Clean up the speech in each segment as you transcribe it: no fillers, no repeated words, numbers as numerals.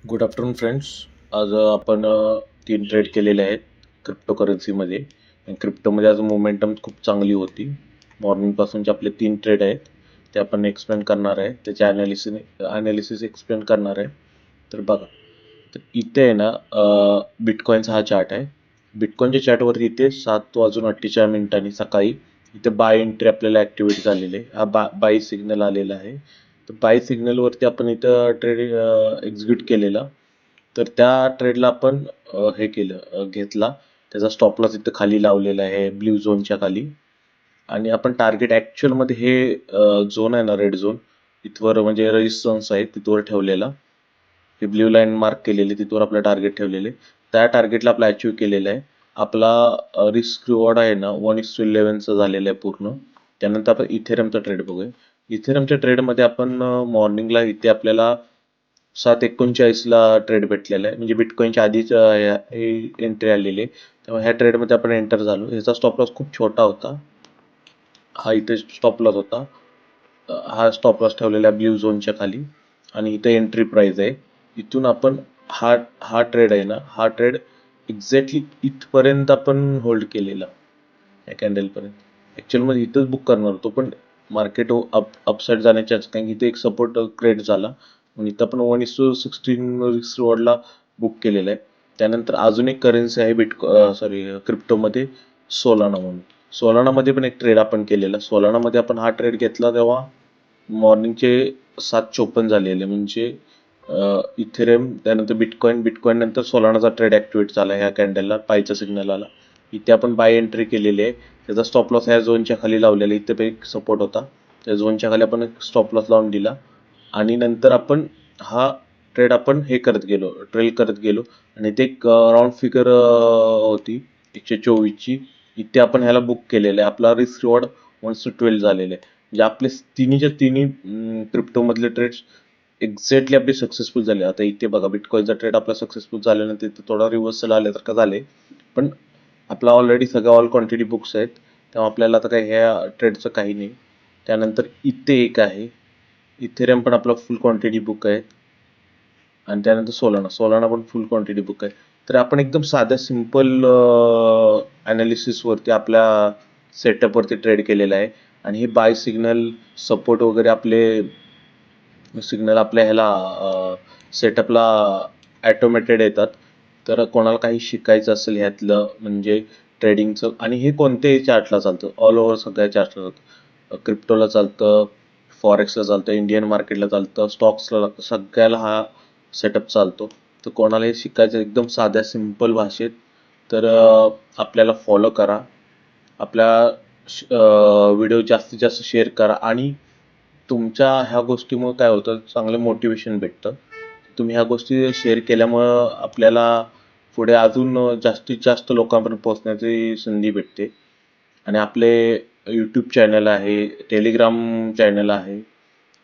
Good afternoon friends. आज आपण 3 trade केलेले आहेत क्रिप्टोकरन्सीमध्ये. आणि क्रिप्टोमध्ये आज मोमेंटम खूप चांगली होती. मॉर्निंगपासूनचे आपले 3 ट्रेड आहेत ते आपण एक्सप्लेन करणार आहे. त्याचे ॲनालिसिस एक्सप्लेन करणार आहे. तर बघा, तर इथे आहे ना बिटकॉईनचा हा चार्ट आहे. बिटकॉईनच्या चार्टवरती इथे 7:48 सकाळी इथे बाय एंट्री आपल्याला ॲक्टिवेट झालेली आहे. हा बाय सिग्नल आलेला आहे. तर बाय सिग्नलवरती आपण इथं ट्रेड एक्झिक्यूट केलेला. तर त्या ट्रेडला आपण हे केलं, घेतला. त्याचा स्टॉप लॉस इथं खाली लावलेला आहे ब्ल्यू झोनच्या खाली. आणि आपण टार्गेट ॲक्च्युअलमध्ये हे झोन आहे ना, रेड झोन, तिथवर म्हणजे रेजिस्टन्स आहे तिथवर ठेवलेला. हे ब्ल्यू लाईन मार्क केलेली तिथवर आपलं टार्गेट ठेवलेले. त्या टार्गेटला आपलं अचीव केलेलं आहे. आपला रिस्क रिवॉर्ड आहे ना 1:11चा झालेला आहे पूर्ण. त्यानंतर आपण इथेरियमचा ट्रेड बघूया. इथेरियमच्या ट्रेडमध्ये आपण मॉर्निंगला इथे आपल्याला 7:39ला ट्रेड भेटलेला आहे. म्हणजे बिटकॉईनच्या आधीच एंट्री आलेली आहे. त्यामुळे ह्या ट्रेडमध्ये आपण एंटर झालो. ह्याचा स्टॉप लॉस खूप छोटा होता. हा इथे स्टॉप लॉस होता. हा स्टॉप लॉस ठेवलेला ब्ल्यू झोनच्या खाली. आणि इथे एंट्री प्राइस आहे. इथून आपण हा हा ट्रेड आहे ना, हा ट्रेड एक्झॅक्टली इथपर्यंत आपण होल्ड केलेला या कॅन्डलपर्यंत. ॲक्च्युअलमध्ये इथंच बुक करणार होतो, पण मार्केट अपसाईड जाण्याच्या कारण की इथे एक सपोर्ट क्रिएट झाला. म्हणून इथं आपण 1:16 रिस्क रिवॉर्डला बुक केलेलं आहे. त्यानंतर अजून एक करन्सी आहे क्रिप्टोमध्ये, सोलाना म्हणून. सोलानामध्ये पण एक ट्रेड आपण केलेला. सोलानामध्ये आपण हा ट्रेड घेतला तेव्हा मॉर्निंगचे 7:54 झालेले. म्हणजे इथेरियम, त्यानंतर बिटकॉईन नंतर सोलानाचा ट्रेड ॲक्टिवेट झाला. ह्या कॅन्डलला बायचा सिग्नल आला. इथे आपण बाय एंट्री केलेली आहे. त्याचा स्टॉप लॉस ह्या झोनच्या खाली लावलेला. इथे पण एक सपोर्ट होता, त्या झोनच्या खाली आपण एक स्टॉप लॉस लावून दिला. आणि नंतर आपण हा ट्रेड आपण ट्रेल करत गेलो. आणि ते एक राऊंड फिगर होती 124ची. इथे आपण ह्याला बुक केलेलं आहे. आपला रिस्क रिवॉर्ड 1:12 झालेलं आहे. म्हणजे आपले तिन्हीच्या तिन्ही क्रिप्टोमधले ट्रेड्स एक्झॅक्टली आपले सक्सेसफुल झाले. आता इथे बघा, बिटकॉईनचा ट्रेड आपला सक्सेसफुल झाल्यानंतर इथे थोडा रिव्हर्सल आल्यासारखं झाले. पण आपला ऑलरेडी सगळ्या ऑल क्वांटिटी बुक्स आहेत, तेव्हा आपल्याला आता काही ह्या ट्रेडचं काही नाही. त्यानंतर इथे एक आहे इथेरियम, पण आपला फुल क्वांटिटी बुक आहे. आणि त्यानंतर सोलाना पण फुल क्वांटिटी बुक आहे. तर आपण एकदम साध्या सिम्पल ॲनालिसिसवरती आपल्या सेटअपवरती ट्रेड केलेला आहे. आणि हे बाय सिग्नल, सपोर्ट वगैरे आपले सिग्नल आपल्या ह्याला सेटअपला ॲटोमॅटेड येतात. तर कोणाला काही शिकायचं असेल ह्यातलं म्हणजे ट्रेडिंगचं, आणि हे कोणत्याही चार्टला चालतं, ऑल ओव्हर सगळ्या चार्टला चालतं. क्रिप्टोला चालतं, फॉरेक्सला चालतं, इंडियन मार्केटला चालतं, स्टॉक्सला चालतं, सगळ्याला हा सेटअप चालतो. तर कोणाला हे शिकायचं एकदम साध्या सिम्पल भाषेत, तर आपल्याला फॉलो करा. आपल्या व्हिडिओ जास्तीत जास्त शेअर करा. आणि तुमच्या ह्या गोष्टीमुळे काय होतं, चांगलं मोटिवेशन भेटतं. तुम्ही ह्या गोष्टी शेअर केल्यामुळं आपल्याला पुढे अजून जास्तीत जास्त लोकांपर्यंत पोहोचण्याची संधी भेटते. आणि आपले यूट्यूब चॅनल आहे, टेलिग्राम चॅनल आहे,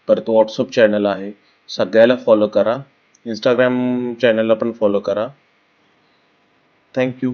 परत व्हॉट्सअप चॅनल आहे, सगळ्याला फॉलो करा. इंस्टाग्राम चॅनलला पण फॉलो करा. थँक्यू.